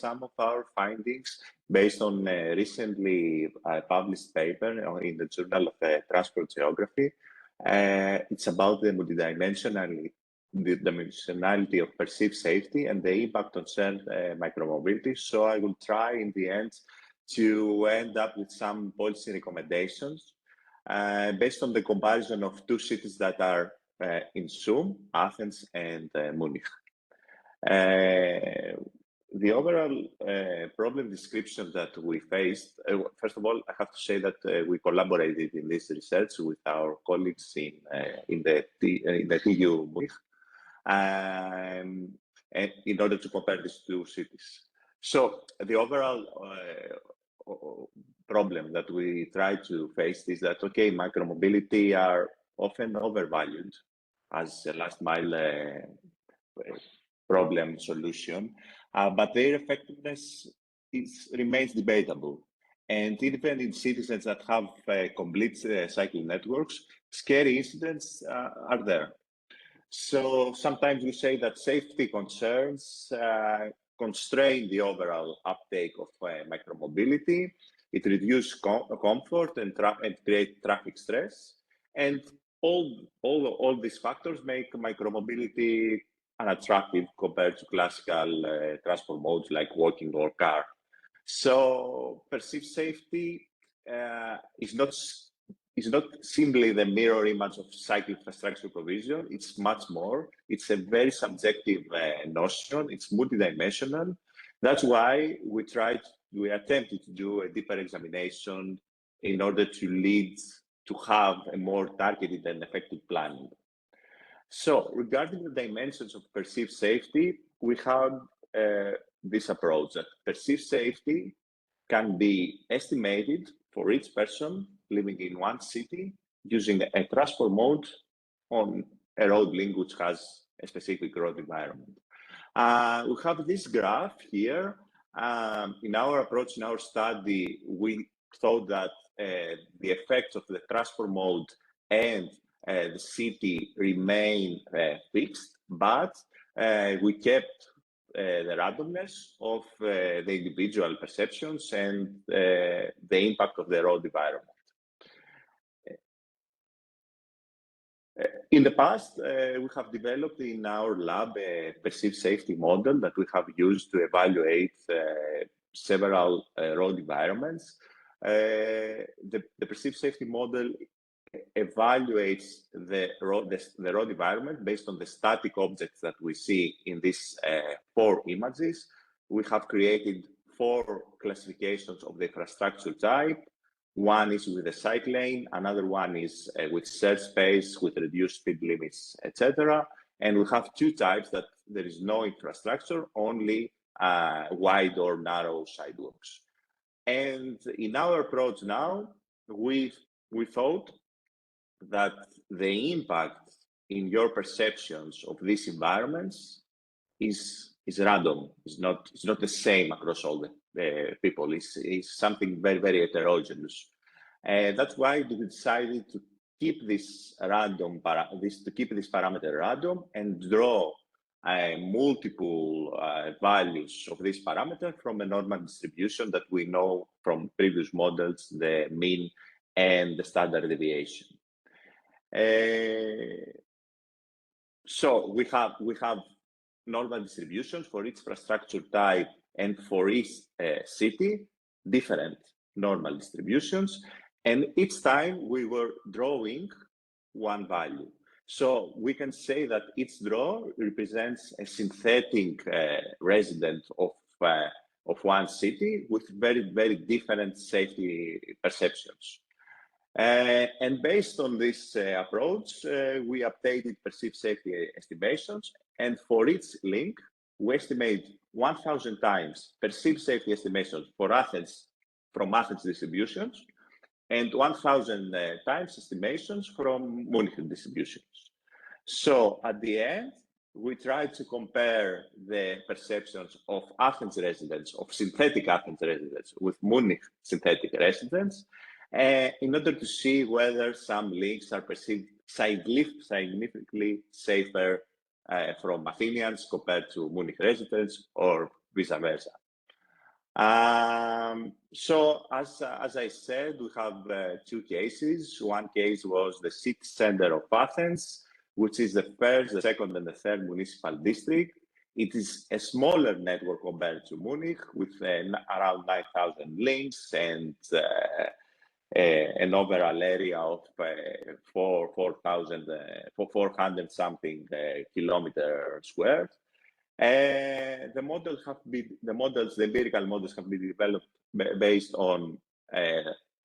some of our findings based on a recently published paper in the Journal of Transport Geography. It's about the multidimensionality of perceived safety and the impact on shared micromobility. So I will try in the end to end up with some policy recommendations based on the comparison of two cities that are in Zoom, Athens and Munich. The overall problem description that we faced, first of all, I have to say that we collaborated in this research with our colleagues in the TU Munich, and in order to compare these two cities. So the overall problem that we try to face is that, okay, micromobility are often overvalued as a last mile problem solution, but their effectiveness remains debatable. And even in citizens that have complete cycling networks, scary incidents are there. So sometimes we say that safety concerns constrain the overall uptake of micromobility. It reduces comfort and create traffic stress. And all these factors make micromobility unattractive compared to classical transport modes like walking or car. So perceived safety is not simply the mirror image of cycle infrastructure provision. It's much more. It's a very subjective notion. It's multidimensional. That's why we attempted to do a deeper examination in order to have a more targeted and effective planning. So regarding the dimensions of perceived safety, we have this approach that perceived safety can be estimated for each person living in one city using a transport mode on a road link which has a specific road environment. We have this graph here. In our approach, in our study, we thought that the effects of the transport mode and the city remain fixed, but we kept the randomness of the individual perceptions and the impact of the road environment. In the past, we have developed in our lab a perceived safety model that we have used to evaluate several road environments. The perceived safety model evaluates the road environment based on the static objects that we see in these 4 images. We have created 4 classifications of the infrastructure type. One is with a cycle lane, another one is with shared space, with reduced speed limits, etc. And we have 2 types that there is no infrastructure, only wide or narrow sidewalks. And in our approach now, we thought that the impact in your perceptions of these environments is random. It's not the same across all the people. It's something very, very heterogeneous. And that's why we decided to keep this parameter random and draw multiple values of this parameter from a normal distribution that we know from previous models, the mean and the standard deviation. So we have normal distributions for each infrastructure type and for each city, different normal distributions. And each time we were drawing one value. So we can say that each draw represents a synthetic resident of one city with very, very different safety perceptions. And based on this approach, we updated perceived safety estimations. And for each link, we estimate 1,000 times perceived safety estimations for Athens from Athens distributions and 1,000 times estimations from Munich distributions. So at the end, we tried to compare the perceptions of Athens residents, of synthetic Athens residents with Munich synthetic residents, in order to see whether some links are perceived significantly safer from Athenians compared to Munich residents or vice versa. So as I said, we have two cases. One case was the city center of Athens, which is the first, the second, and the third municipal district. It is a smaller network compared to Munich, with around 9,000 links and an overall area of 400 something kilometer squared. The empirical models have been developed based on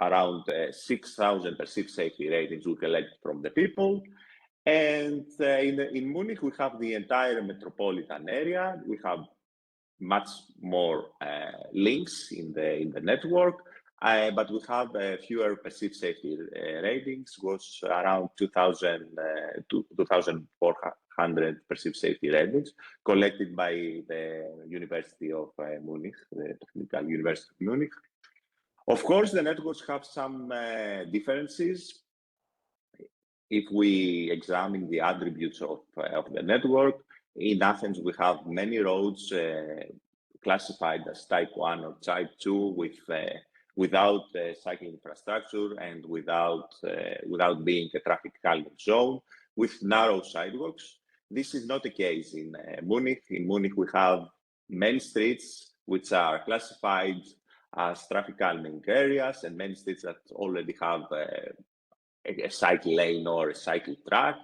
around 6,000 perceived safety ratings we collected from the people. And in Munich, we have the entire metropolitan area. We have much more links in the network, but we have fewer perceived safety ratings, was around 2,400 perceived safety ratings collected by the University of Munich, the Technical University of Munich. Of course, the networks have some differences. If we examine the attributes of the network, in Athens, we have many roads classified as type 1 or type 2 without cycling infrastructure and without being a traffic calming zone, with narrow sidewalks. This is not the case in Munich. In Munich, we have many streets which are classified as traffic calming areas, and many streets that already have a cycle lane or a cycle track.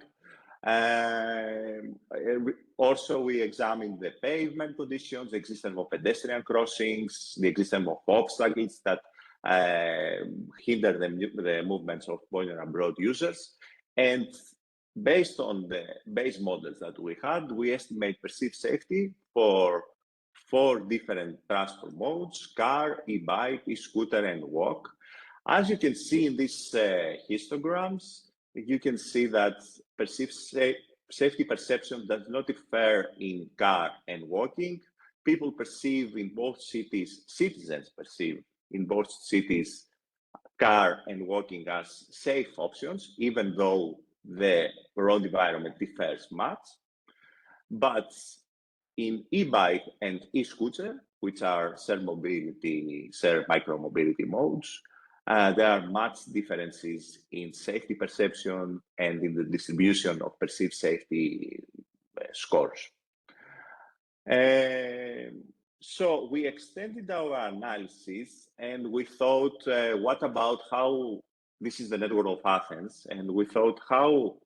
Also, we examined the pavement conditions, the existence of pedestrian crossings, the existence of obstacles that hinder the movements of point and road users. And based on the base models that we had, we estimate perceived safety for 4 different transport modes: car, e-bike, e-scooter, and walk. As you can see in these histograms, you can see that perceived safety perception does not differ in car and walking. People perceive in both cities, citizens perceive in both cities, car and walking as safe options, even though the road environment differs much. But in e-bike and e-scooter, which are shared micromobility modes, there are much differences in safety perception and in the distribution of perceived safety scores. So we extended our analysis, and we thought, what about how this is the network of Athens, and we thought how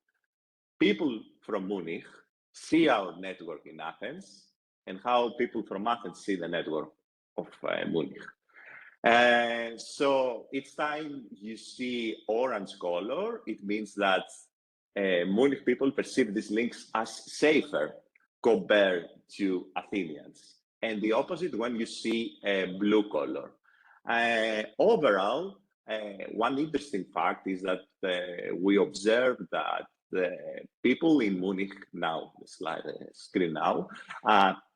people from Munich see our network in Athens, and how people from Athens see the network of Munich. So each time you see orange color, it means that Munich people perceive these links as safer compared to Athenians. And the opposite when you see a blue color. Overall, one interesting fact is that we observed that the people in Munich now, the screen now,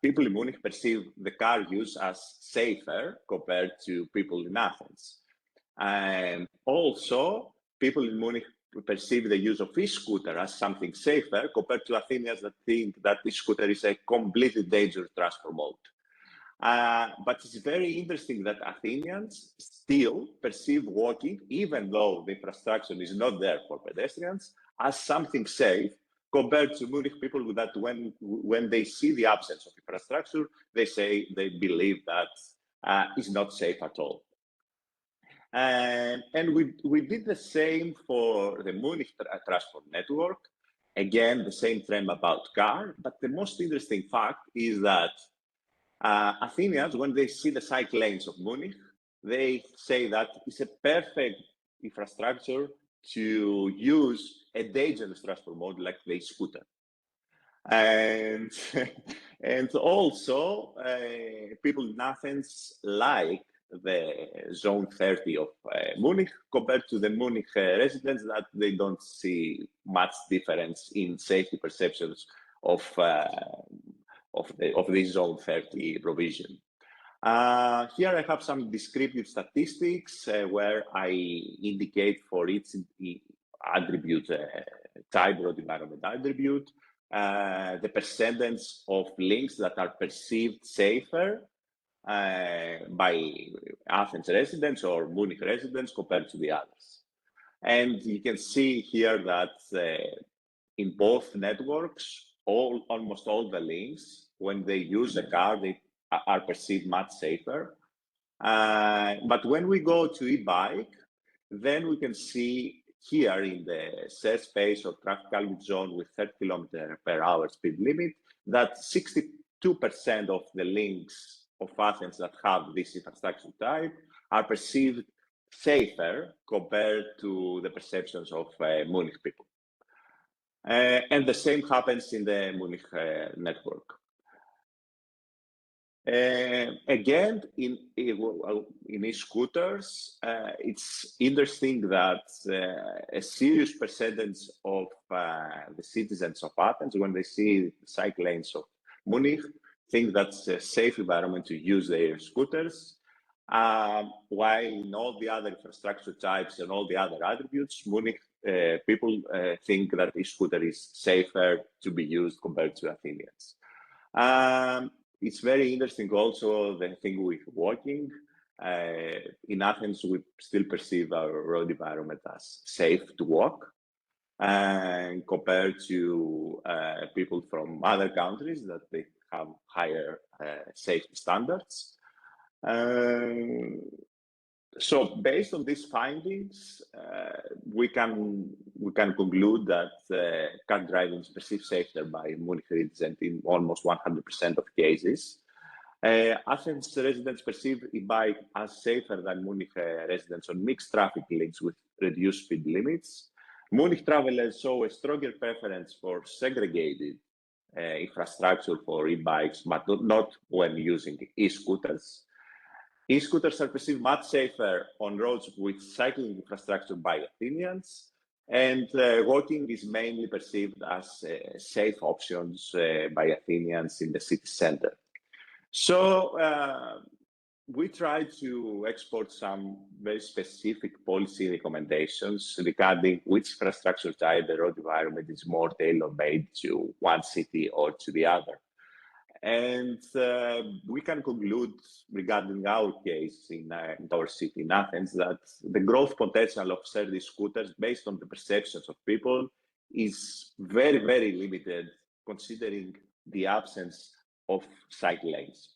people in Munich perceive the car use as safer compared to people in Athens. And also, people in Munich perceive the use of e-scooter as something safer compared to Athenians that think that e-scooter is a completely dangerous transport mode. But it's very interesting that Athenians still perceive walking, even though the infrastructure is not there for pedestrians, as something safe compared to Munich people that when they see the absence of infrastructure, they say they believe that it's not safe at all. And we did the same for the Munich transport network. Again, the same trend about car, but the most interesting fact is that Athenians, when they see the cycle lanes of Munich, they say that it's a perfect infrastructure to use a dangerous transport mode like the scooter. And, and also, people in Athens like the zone 30 of Munich compared to the Munich residents that they don't see much difference in safety perceptions of this zone 30 provision. Here I have some descriptive statistics where I indicate for each attribute, type road environment attribute, the percentage of links that are perceived safer by Athens residents or Munich residents compared to the others. And you can see here that in both networks, almost all the links, when they use a car, they are perceived much safer. But when we go to e-bike, then we can see here in the safe space or traffic calming zone with 30 km/h speed limit, that 62% of the links of Athens that have this infrastructure type are perceived safer compared to the perceptions of Munich people. And the same happens in the Munich network. Again, in e-scooters, it's interesting that a serious percentage of the citizens of Athens, when they see the cycle lanes of Munich, think that's a safe environment to use their scooters, while in all the other infrastructure types and all the other attributes, Munich people think that e-scooter is safer to be used compared to Athenians. It's very interesting also the thing with walking. In Athens, we still perceive our road environment as safe to walk, and compared to people from other countries that they have higher safety standards. So based on these findings, we can conclude that car driving is perceived safer by Munich residents in almost 100% of cases. Athens residents perceive e-bike as safer than Munich residents on mixed traffic links with reduced speed limits. Munich travelers show a stronger preference for segregated infrastructure for e-bikes, but not when using e-scooters. E-scooters are perceived much safer on roads with cycling infrastructure by Athenians, and walking is mainly perceived as safe options by Athenians in the city center. So we tried to export some very specific policy recommendations regarding which infrastructure type the road environment is more tailor-made to one city or to the other. And we can conclude regarding our case in our city in Athens that the growth potential of shared scooters based on the perceptions of people is very, very limited considering the absence of cycle lanes.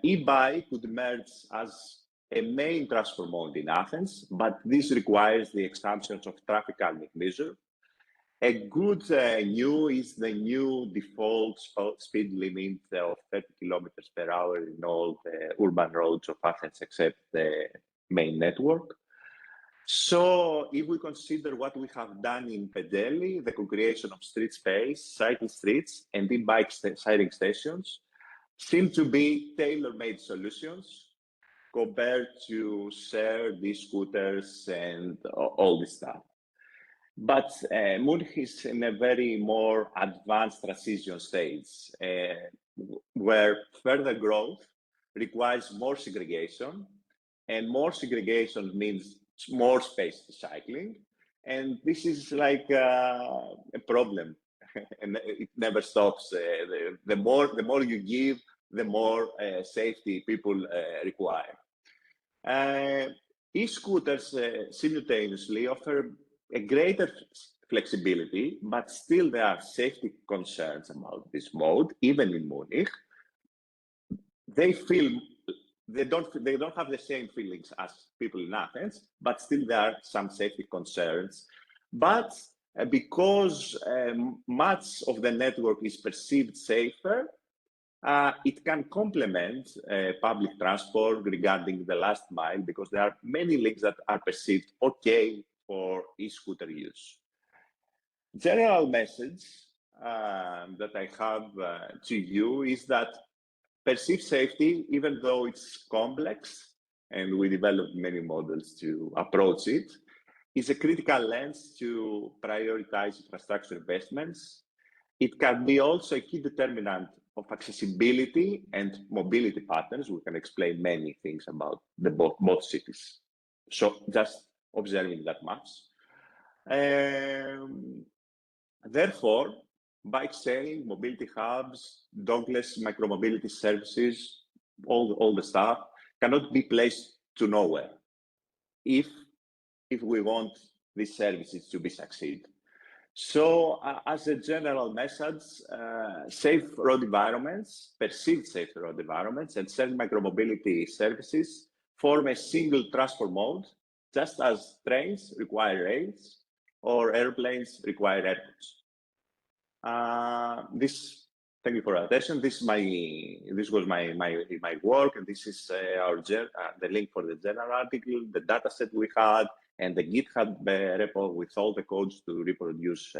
E-bike could emerge as a main transport mode in Athens, but this requires the expansion of traffic calming measures. A good news is the new default speed limit of 30 km/h in all the urban roads of Athens except the main network. So if we consider what we have done in Penteli, the co-creation of street space, cycle streets, and e-bike sharing stations seem to be tailor-made solutions compared to share these scooters and all this stuff. But Munich is in a very more advanced transition stage, where further growth requires more segregation, and more segregation means more space for cycling. And this is like a problem, and it never stops. The more you give, the more safety people require. E-scooters simultaneously offer a greater flexibility, but still there are safety concerns about this mode, even in Munich. They don't have the same feelings as people in Athens, but still there are some safety concerns. But because much of the network is perceived safer, it can complement public transport regarding the last mile, because there are many links that are perceived okay for e-scooter use. General message that I have to you is that perceived safety, even though it's complex, and we developed many models to approach it, is a critical lens to prioritize infrastructure investments. It can be also a key determinant of accessibility and mobility patterns. We can explain many things about both cities. So just observing that much. Therefore, bike sharing, mobility hubs, dogless micromobility services, all the stuff cannot be placed to nowhere if we want these services to be succeed. So as a general message, safe road environments, perceived safe road environments, and shared micromobility services form a single transport mode, just as trains require rails or airplanes require airports. Thank you for your attention. This was my work, and this is the link for the journal article, the data set we had, and the GitHub repo with all the codes to reproduce